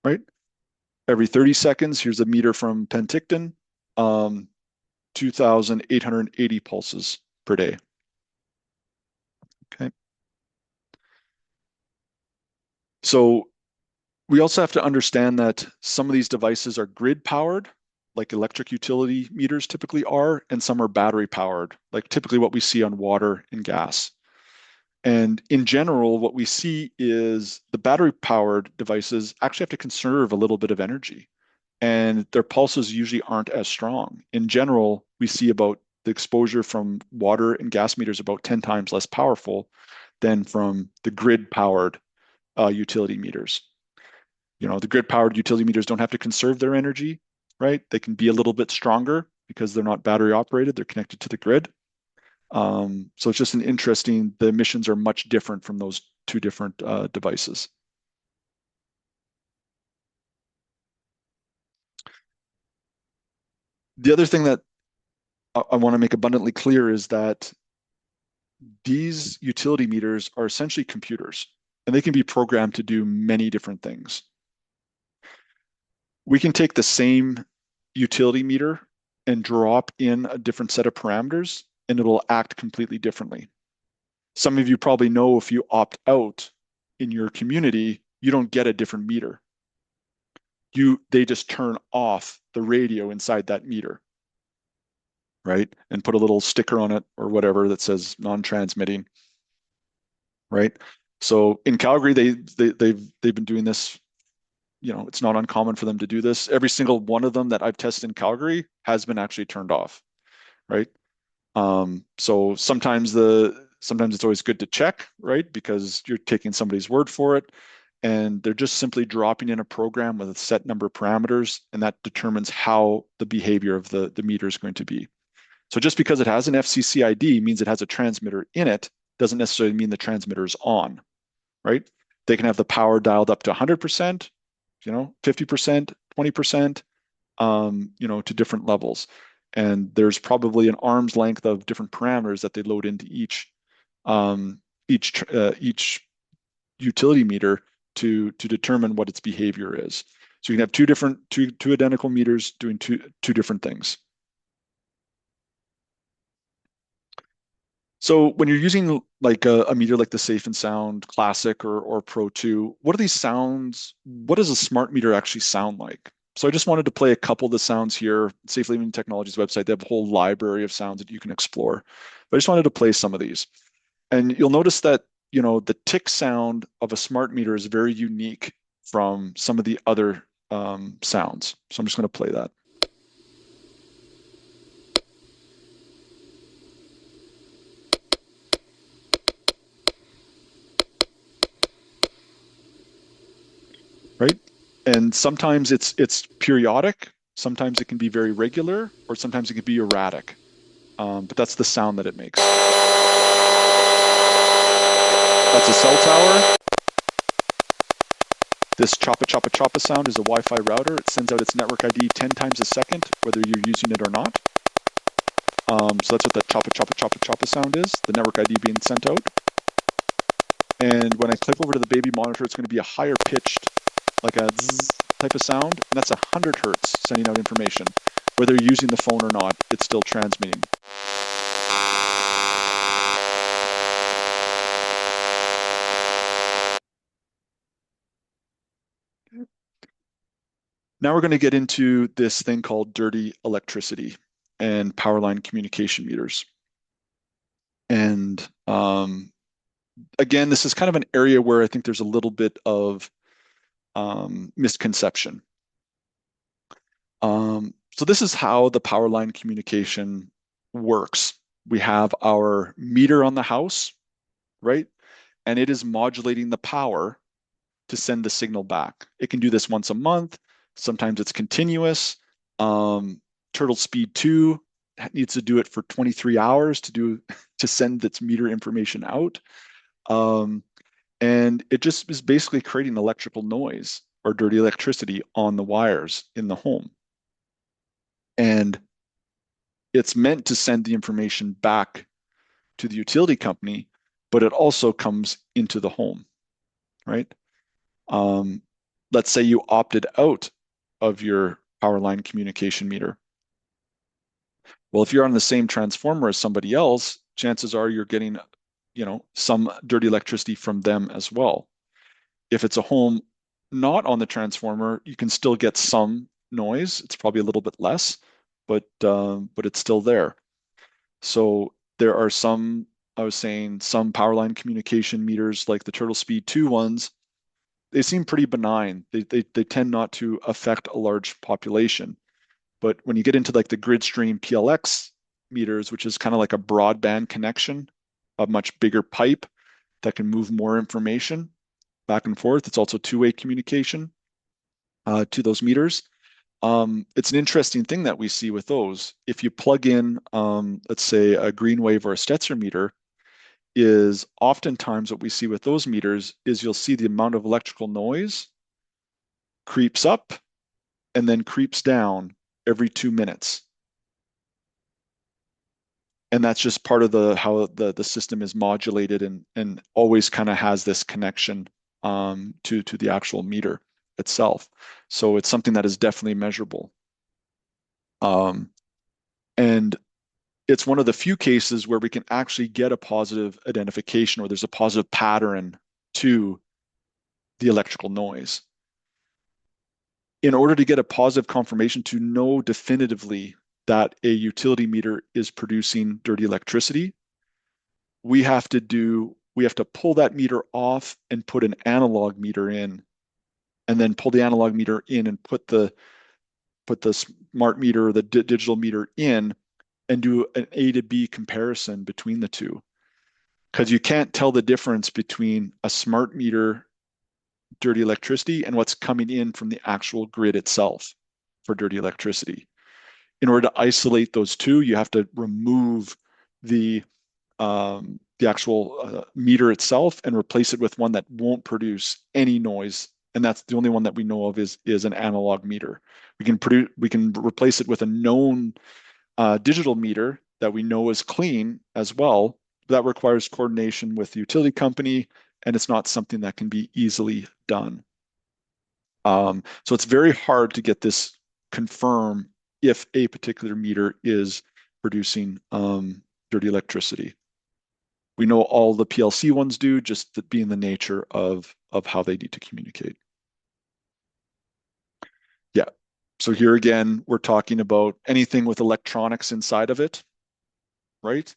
right? Every 30 seconds, here's a meter from Penticton, 2,880 pulses per day. Okay. So we also have to understand that some of these devices are grid powered, like electric utility meters typically are, and some are battery powered, like typically what we see on water and gas. And in general, what we see is the battery powered devices actually have to conserve a little bit of energy, and their pulses usually aren't as strong. In general, we see about the exposure from water and gas meters about 10 times less powerful than from the grid powered utility meters. The grid powered utility meters don't have to conserve their energy, right? They can be a little bit stronger because they're not battery operated, they're connected to the grid. So it's just the emissions are much different from those two different devices. The other thing that I want to make abundantly clear is that these utility meters are essentially computers, and they can be programmed to do many different things. We can take the same utility meter and drop in a different set of parameters, and it'll act completely differently. Some of you probably know if you opt out in your community, you don't get a different meter. They just turn off the radio inside that meter, right? And put a little sticker on it or whatever that says non-transmitting, right? So in Calgary, they've been doing this. It's not uncommon for them to do this. Every single one of them that I've tested in Calgary has been actually turned off, right? So sometimes it's always good to check, right? Because you're taking somebody's word for it, and they're just simply dropping in a program with a set number of parameters, and that determines how the behavior of the meter is going to be. So just because it has an FCC ID means it has a transmitter in it, doesn't necessarily mean the transmitter is on, right? They can have the power dialed up to 100%, 50%, 20%, to different levels. And there's probably an arm's length of different parameters that they load into um, each utility meter to determine what its behavior is. So you can have two identical meters doing two different things. So when you're using like a meter like the Safe and Sound Classic or Pro 2, what are these sounds? What does a smart meter actually sound like? So I just wanted to play a couple of the sounds here. Safe Living Technologies website, they have a whole library of sounds that you can explore. But I just wanted to play some of these. And you'll notice that, the tick sound of a smart meter is very unique from some of the other sounds. So I'm just going to play that. Right? And sometimes it's periodic, sometimes it can be very regular, or sometimes it can be erratic. But that's the sound that it makes. That's a cell tower. This choppa choppa choppa sound is a Wi-Fi router. It sends out its network ID 10 times a second, whether you're using it or not. So that's what that choppa choppa choppa choppa sound is, the network ID being sent out. And when I click over to the baby monitor, it's going to be a higher pitched, like a zzz type of sound, and that's 100 hertz sending out information. Whether you're using the phone or not, it's still transmitting. Now we're going to get into this thing called dirty electricity and power line communication meters. And again, this is kind of an area where I think there's a little bit of misconception. So this is how the power line communication works. We have our meter on the house, right? and it is modulating the power to send the signal back. It can do this once a month. Sometimes it's continuous. Turtle Speed 2 needs to do it for 23 hours to send its meter information out. And it just is basically creating electrical noise or dirty electricity on the wires in the home. And it's meant to send the information back to the utility company, but it also comes into the home, right? Um, let's say you opted out of your power line communication meter. Well, if you're on the same transformer as somebody else, chances are you're getting, some dirty electricity from them as well. If it's a home not on the transformer, you can still get some noise. It's probably a little bit less, but it's still there. So there are some, I was saying, some power line communication meters like the Turtle Speed 2 ones. They seem pretty benign. They tend not to affect a large population. But when you get into like the Gridstream PLX meters, which is kind of like a broadband connection, a much bigger pipe that can move more information back and forth. It's also two-way communication to those meters. It's an interesting thing that we see with those. If you plug in, let's say, a Greenwave or a Stetzer meter, is oftentimes what we see with those meters is you'll see the amount of electrical noise creeps up and then creeps down every 2 minutes. And that's just part of how the system is modulated and always kind of has this connection to the actual meter itself. So it's something that is definitely measurable. And it's one of the few cases where we can actually get a positive identification or there's a positive pattern to the electrical noise. In order to get a positive confirmation to know definitively that a utility meter is producing dirty electricity, we have to pull that meter off and put an analog meter in, and then pull the analog meter in and put the smart meter or the digital meter in and do an A to B comparison between the two. Because you can't tell the difference between a smart meter dirty electricity and what's coming in from the actual grid itself for dirty electricity. In order to isolate those two, you have to remove the actual meter itself and replace it with one that won't produce any noise. And that's the only one that we know of is an analog meter. We can replace it with a known digital meter that we know is clean as well. That requires coordination with the utility company, and it's not something that can be easily done. So it's very hard to get this confirmed if a particular meter is producing dirty electricity. We know all the PLC ones do, just that being the nature of how they need to communicate. Yeah. So here again, we're talking about anything with electronics inside of it, right?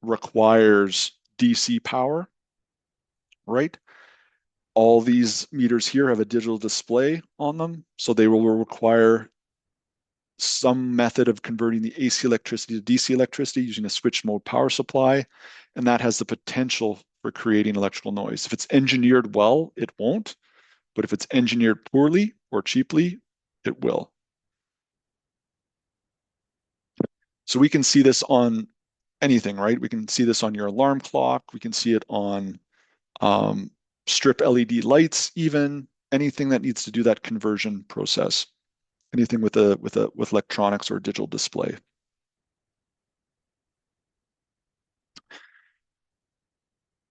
Requires DC power, right? All these meters here have a digital display on them, so they will require some method of converting the AC electricity to DC electricity using a switch mode power supply, and that has the potential for creating electrical noise. If it's engineered well, it won't, but if it's engineered poorly or cheaply, it will. So we can see this on anything, right? We can see this on your alarm clock. We can see it on strip LED lights, even anything that needs to do that conversion process, anything with electronics or digital display.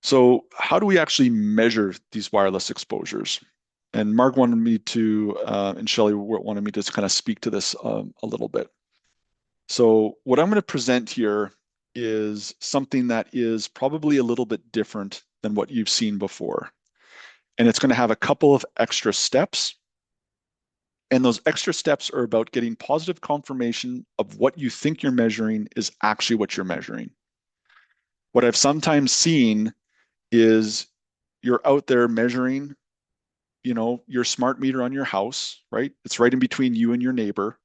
So how do we actually measure these wireless exposures? And Mark wanted me to, and Shelley wanted me to kind of speak to this a little bit. So what I'm going to present here is something that is probably a little bit different than what you've seen before. And it's going to have a couple of extra steps. And those extra steps are about getting positive confirmation of what you think you're measuring is actually what you're measuring. What I've sometimes seen is you're out there measuring, your smart meter on your house, right? It's right in between you and your neighbor,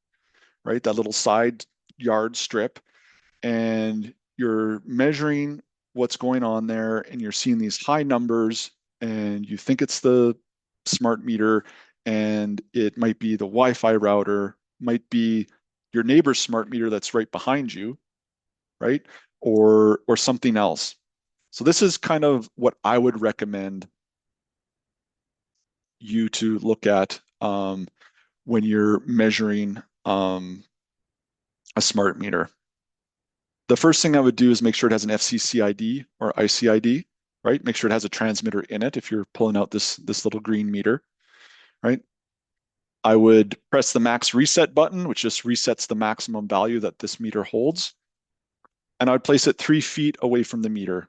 right? That little side yard strip. And you're measuring what's going on there and you're seeing these high numbers and you think it's the smart meter and it might be the Wi-Fi router, might be your neighbor's smart meter that's right behind you, right? Or something else. So this is kind of what I would recommend you to look at when you're measuring a smart meter. The first thing I would do is make sure it has an FCC or IC right? Make sure it has a transmitter in it if you're pulling out this little green meter, right? I would press the max reset button, which just resets the maximum value that this meter holds. And I would place it 3 feet away from the meter.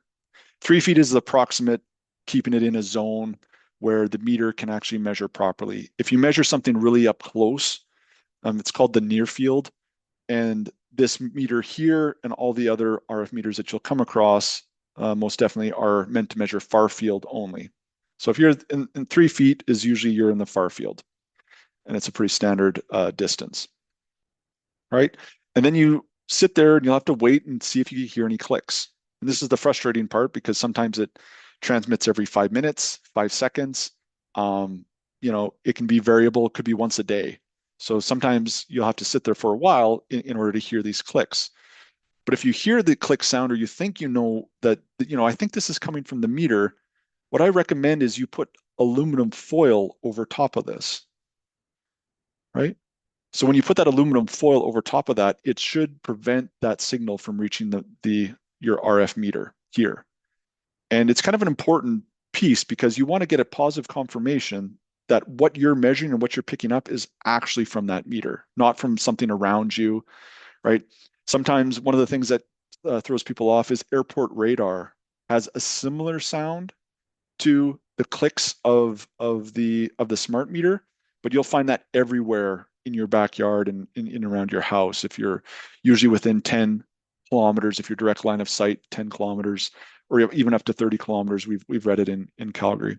3 feet is the approximate, keeping it in a zone where the meter can actually measure properly. If you measure something really up close, it's called the near field. And this meter here and all the other RF meters that you'll come across most definitely are meant to measure far field only. So if you're in 3 feet is usually you're in the far field, and it's a pretty standard distance, right? And then you sit there and you'll have to wait and see if you hear any clicks. And this is the frustrating part because sometimes it transmits every 5 minutes, 5 seconds. It can be variable. It could be once a day. So sometimes you'll have to sit there for a while in order to hear these clicks. But if you hear the click sound or you think you know that, I think this is coming from the meter, what I recommend is you put aluminum foil over top of this, right? So when you put that aluminum foil over top of that, it should prevent that signal from reaching your RF meter here. And it's kind of an important piece because you want to get a positive confirmation that what you're measuring and what you're picking up is actually from that meter, not from something around you, right? Sometimes one of the things that throws people off is airport radar has a similar sound to the clicks of the smart meter, but you'll find that everywhere in your backyard and in around your house. If you're usually within 10 kilometers, if you're direct line of sight, 10 kilometers, or even up to 30 kilometers, we've read it in Calgary.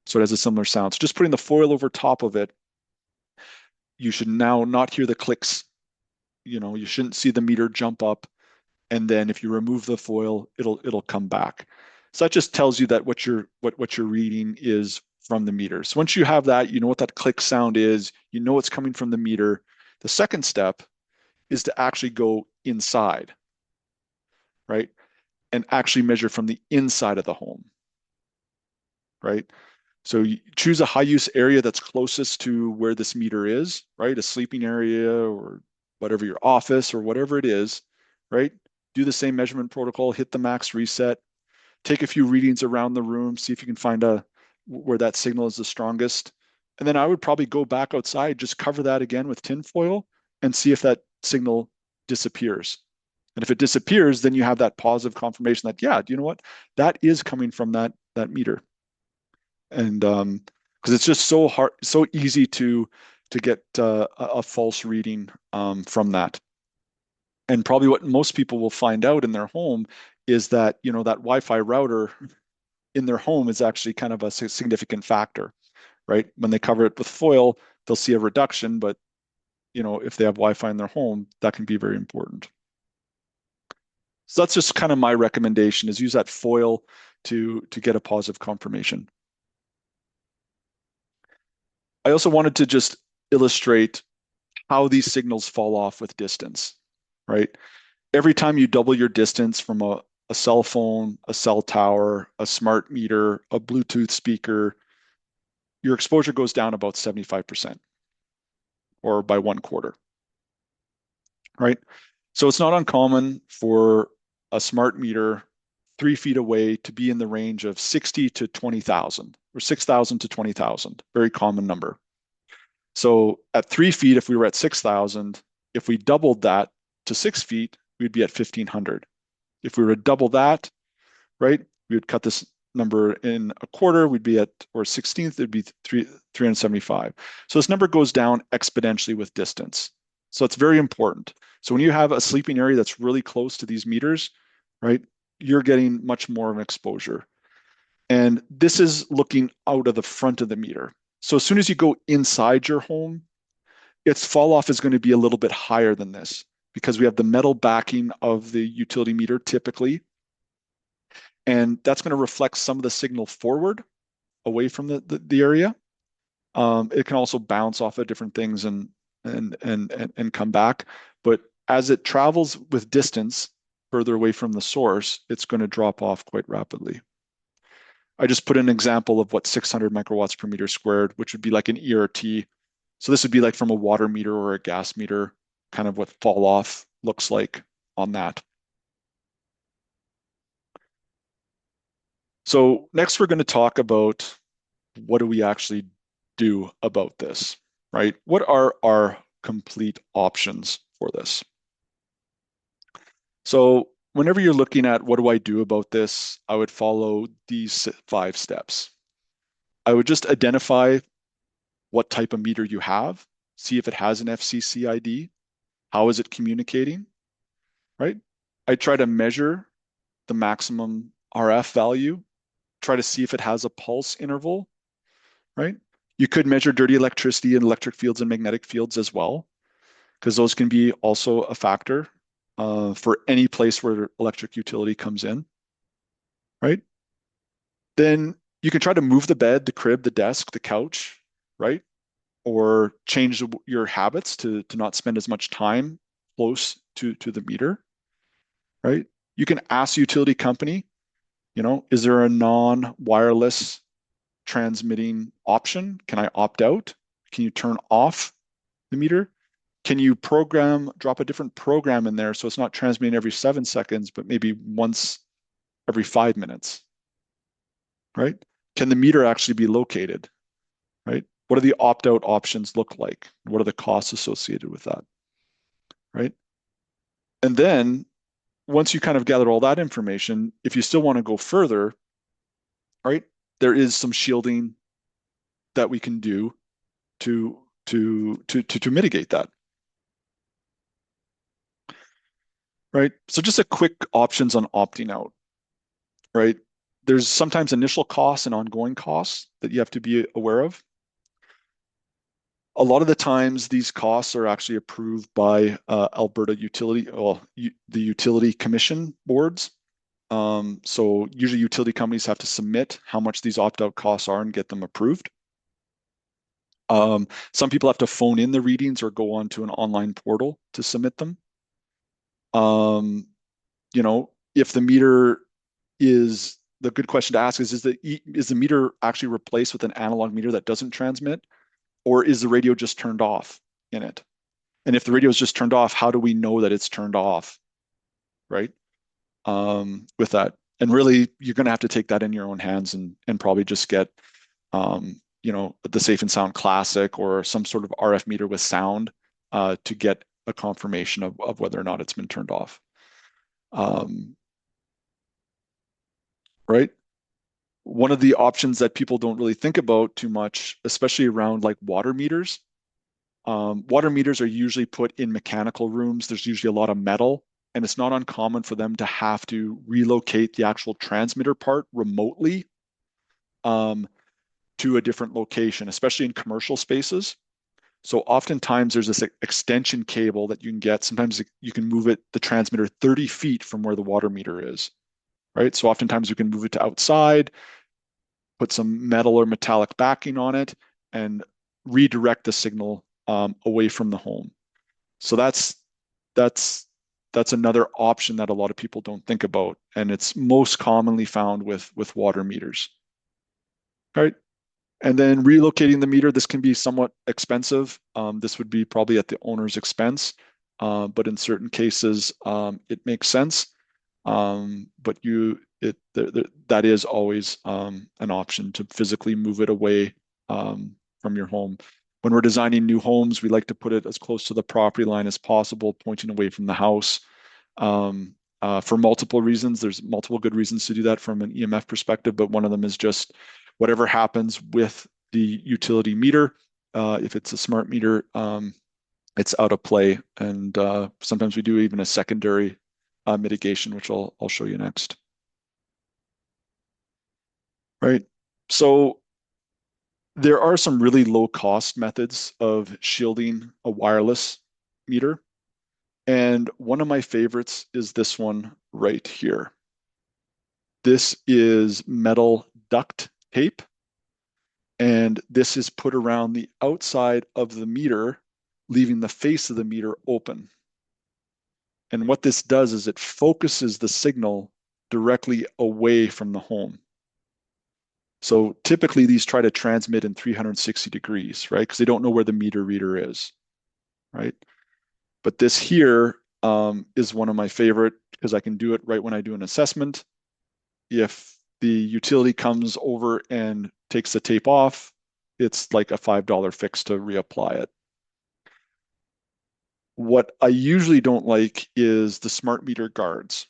So it has a similar sound. So just putting the foil over top of it, you should now not hear the clicks. You shouldn't see the meter jump up. And then if you remove the foil, it'll come back. So that just tells you that what you're reading is from the meter. So once you have that, you know what that click sound is, you know it's coming from the meter. The second step is to actually go inside, right? And actually measure from the inside of the home, right? So you choose a high use area that's closest to where this meter is, right? A sleeping area or whatever, your office or whatever it is, right? Do the same measurement protocol, hit the max reset, take a few readings around the room, see if you can find where that signal is the strongest. And then I would probably go back outside, just cover that again with tin foil and see if that signal disappears. And if it disappears, then you have that positive confirmation that, yeah, you know what? That is coming from that meter. And because it's just so hard, so easy to get a false reading from that. And probably what most people will find out in their home is that, that Wi-Fi router in their home is actually kind of a significant factor, right? When they cover it with foil, they'll see a reduction, but if they have Wi-Fi in their home, that can be very important. So that's just kind of my recommendation is use that foil to get a positive confirmation. I also wanted to just illustrate how these signals fall off with distance, right? Every time you double your distance from a cell phone, a cell tower, a smart meter, a Bluetooth speaker, your exposure goes down about 75% or by 1/4, right? So it's not uncommon for a smart meter 3 feet away to be in the range of 60 to 20,000 or 6,000 to 20,000, very common number. So at 3 feet, if we were at 6,000, if we doubled that to 6 feet, we'd be at 1,500. If we were to double that, right, we would cut this number in a quarter, we'd be at, or 16th, it'd be 375. So this number goes down exponentially with distance. So it's very important. So when you have a sleeping area that's really close to these meters, right, you're getting much more of an exposure. And this is looking out of the front of the meter. So as soon as you go inside your home, its fall off is going to be a little bit higher than this because we have the metal backing of the utility meter typically. and that's going to reflect some of the signal forward away from the area. It can also bounce off of different things and come back. But as it travels with distance further away from the source, it's going to drop off quite rapidly. I just put an example of what 600 microwatts per meter squared, which would be like an ERT. So this would be like from a water meter or a gas meter, kind of what fall off looks like on that. So next we're going to talk about what do we actually do about this, right? What are our complete options for this? So whenever you're looking at what do I do about this, I would follow these 5 steps. I would just identify what type of meter you have, see if it has an FCC ID, how is it communicating, right? I try to measure the maximum RF value, try to see if it has a pulse interval, right? You could measure dirty electricity and electric fields and magnetic fields as well, because those can be also a factor for any place where electric utility comes in, right? Then you can try to move the bed, the crib, the desk, the couch, right? Or change your habits to not spend as much time close to the meter, right? You can ask the utility company, is there a non-wireless transmitting option? Can I opt out? Can you turn off the meter? Can you drop a different program in there so it's not transmitting every 7 seconds, but maybe once every 5 minutes, right? Can the meter actually be located, right? What do the opt-out options look like? What are the costs associated with that, right? And then once you kind of gather all that information, if you still want to go further, right, there is some shielding that we can do to mitigate that, right? So just a quick options on opting out, right? There's sometimes initial costs and ongoing costs that you have to be aware of. A lot of the times, these costs are actually approved by Alberta utility, well, the utility commission boards. So usually utility companies have to submit how much these opt-out costs are and get them approved. Some people have to phone in the readings or go onto an online portal to submit them. If the meter is the good question to ask is the meter actually replaced with an analog meter that doesn't transmit, or is the radio just turned off in it? And if the radio is just turned off, how do we know that it's turned off, right? With that. And really, you're going to have to take that in your own hands and probably just get, the Safe and Sound Classic or some sort of RF meter with sound to get a confirmation of whether or not it's been turned off. Right? One of the options that people don't really think about too much, especially around like water meters. Water meters are usually put in mechanical rooms. There's usually a lot of metal, and it's not uncommon for them to have to relocate the actual transmitter part remotely to a different location, especially in commercial spaces. So oftentimes there's this extension cable that you can get. Sometimes you can move the transmitter 30 feet from where the water meter is, right? So oftentimes you can move it to outside, put some metal or metallic backing on it, and redirect the signal away from the home. So that's another option that a lot of people don't think about, and it's most commonly found with water meters. All right. And then relocating the meter, this can be somewhat expensive. This would be probably at the owner's expense, but in certain cases, it makes sense. But that is always an option to physically move it away from your home. When we're designing new homes, we like to put it as close to the property line as possible, pointing away from the house. For multiple reasons, there's multiple good reasons to do that from an EMF perspective, but one of them is just whatever happens with the utility meter. If it's a smart meter, it's out of play, and sometimes we do even a secondary mitigation, which I'll show you next. Right. So there are some really low cost methods of shielding a wireless meter. And one of my favorites is this one right here. This is metal duct tape, and this is put around the outside of the meter, leaving the face of the meter open. And what this does is it focuses the signal directly away from the home. So typically these try to transmit in 360 degrees, right? Because they don't know where the meter reader is, right? But this here is one of my favorite because I can do it right when I do an assessment. If the utility comes over and takes the tape off, it's like a $5 fix to reapply it. What I usually don't like is the smart meter guards.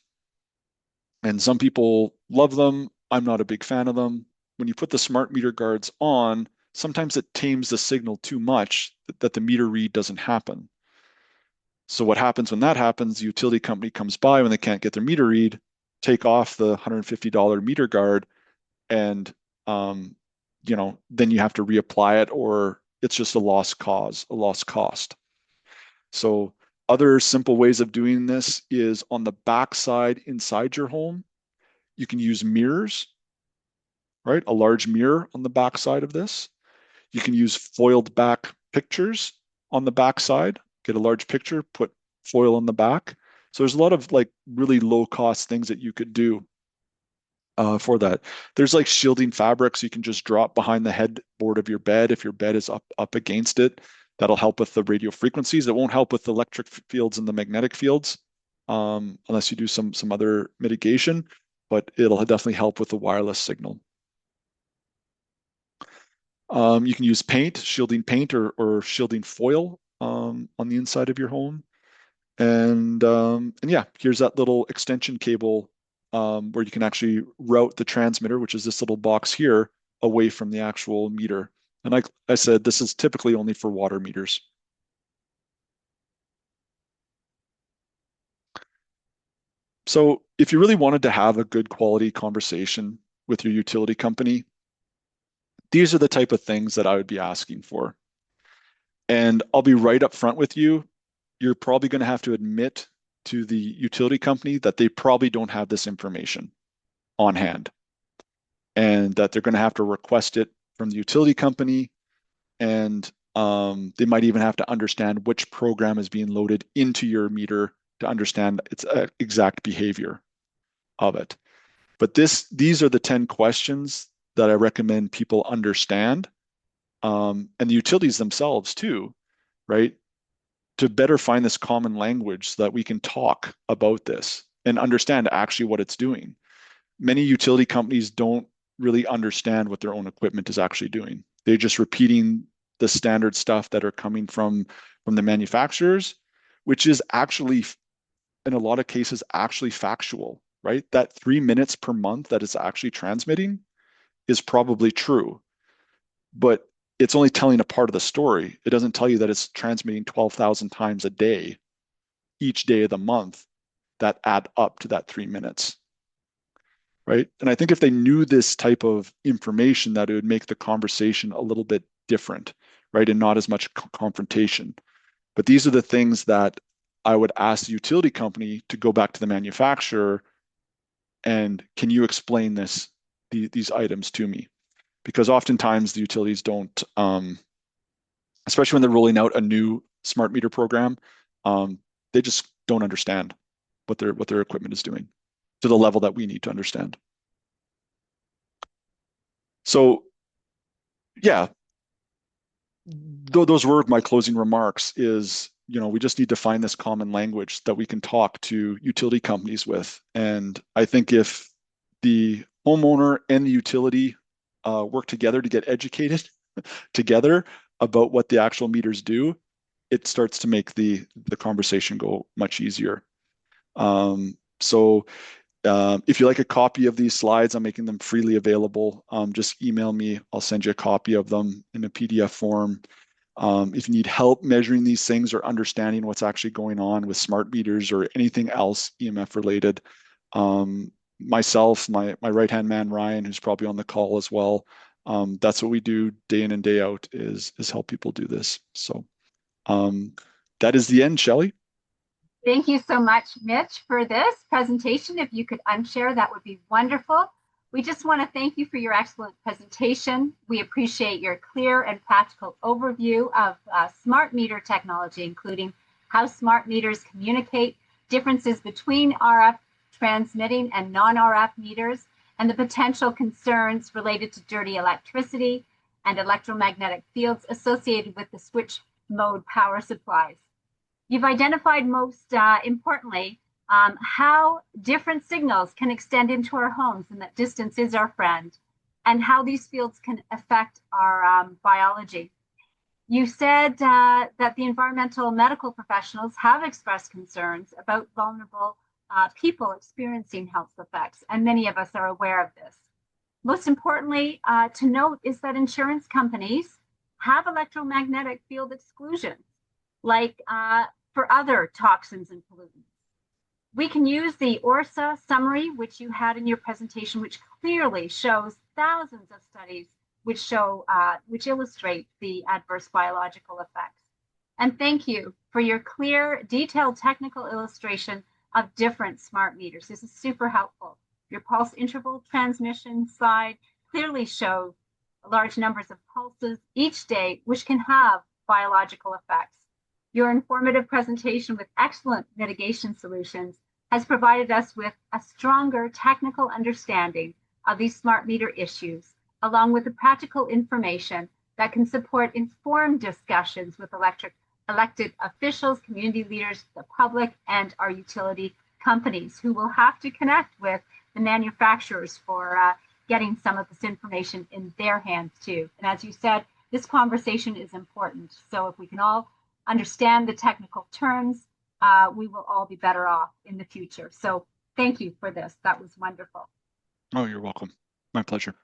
And some people love them. I'm not a big fan of them. When you put the smart meter guards on, sometimes it tames the signal too much that the meter read doesn't happen. So what happens when that happens, the utility company comes by when they can't get their meter read, take off the $150 meter guard, and then you have to reapply it, or it's just a lost cause, a lost cost. So other simple ways of doing this is on the back side inside your home, you can use mirrors, right? A large mirror on the back side of this. You can use foiled back pictures on the back side, get a large picture, put foil on the back. So there's a lot of like really low cost things that you could do for that. There's like shielding fabrics you can just drop behind the headboard of your bed if your bed is up against it. That'll help with the radio frequencies. It won't help with the electric fields and the magnetic fields, unless you do some other mitigation, but it'll definitely help with the wireless signal. You can use paint, shielding paint or shielding foil on the inside of your home. And yeah, here's that little extension cable where you can actually route the transmitter, which is this little box here, away from the actual meter. And like I said, this is typically only for water meters. So if you really wanted to have a good quality conversation with your utility company, these are the type of things that I would be asking for. And I'll be right up front with you. You're probably going to have to admit to the utility company that they probably don't have this information on hand and that they're going to have to request it from the utility company. And they might even have to understand which program is being loaded into your meter to understand its exact behavior of it. But these are the 10 questions that I recommend people understand, and the utilities themselves too, right? To better find this common language so that we can talk about this and understand actually what it's doing. Many utility companies don't really understand what their own equipment is actually doing. They're just repeating the standard stuff that are coming from the manufacturers, which is actually, in a lot of cases, actually factual, right? That 3 minutes per month that it's actually transmitting is probably true, but it's only telling a part of the story. It doesn't tell you that it's transmitting 12,000 times a day, each day of the month, that add up to that 3 minutes, right? And I think if they knew this type of information, that it would make the conversation a little bit different, right? And not as much confrontation. But these are the things that I would ask the utility company to go back to the manufacturer and can you explain these items to me? Because oftentimes the utilities don't, especially when they're rolling out a new smart meter program, they just don't understand what their equipment is doing to the level that we need to understand. So yeah, those were my closing remarks is, we just need to find this common language that we can talk to utility companies with. And I think if the homeowner and the utility work together to get educated together about what the actual meters do, it starts to make the conversation go much easier. So if you like a copy of these slides, I'm making them freely available. Just email me. I'll send you a copy of them in a PDF form. If you need help measuring these things or understanding what's actually going on with smart meters or anything else EMF related, myself, my right-hand man, Ryan, who's probably on the call as well, that's what we do day in and day out is help people do this. So that is the end, Shelley. Thank you so much, Mitch, for this presentation. If you could unshare, that would be wonderful. We just want to thank you for your excellent presentation. We appreciate your clear and practical overview of smart meter technology, including how smart meters communicate, differences between RF transmitting and non-RF meters, and the potential concerns related to dirty electricity and electromagnetic fields associated with the switch mode power supplies. You've identified most importantly how different signals can extend into our homes and that distance is our friend, and how these fields can affect our biology. You said that the environmental medical professionals have expressed concerns about vulnerable people experiencing health effects, and many of us are aware of this. Most importantly, to note is that insurance companies have electromagnetic field exclusions, like for other toxins and pollutants. We can use the ORSA summary, which you had in your presentation, which clearly shows thousands of studies which illustrate the adverse biological effects. And thank you for your clear, detailed technical illustration of different smart meters. This is super helpful. Your pulse interval transmission slide clearly shows large numbers of pulses each day, which can have biological effects. Your informative presentation with excellent mitigation solutions has provided us with a stronger technical understanding of these smart meter issues, along with the practical information that can support informed discussions with elected officials, community leaders, the public, and our utility companies, who will have to connect with the manufacturers for getting some of this information in their hands too. And as you said, this conversation is important. So if we can all understand the technical terms, we will all be better off in the future. So thank you for this. That was wonderful. Oh, you're welcome. My pleasure.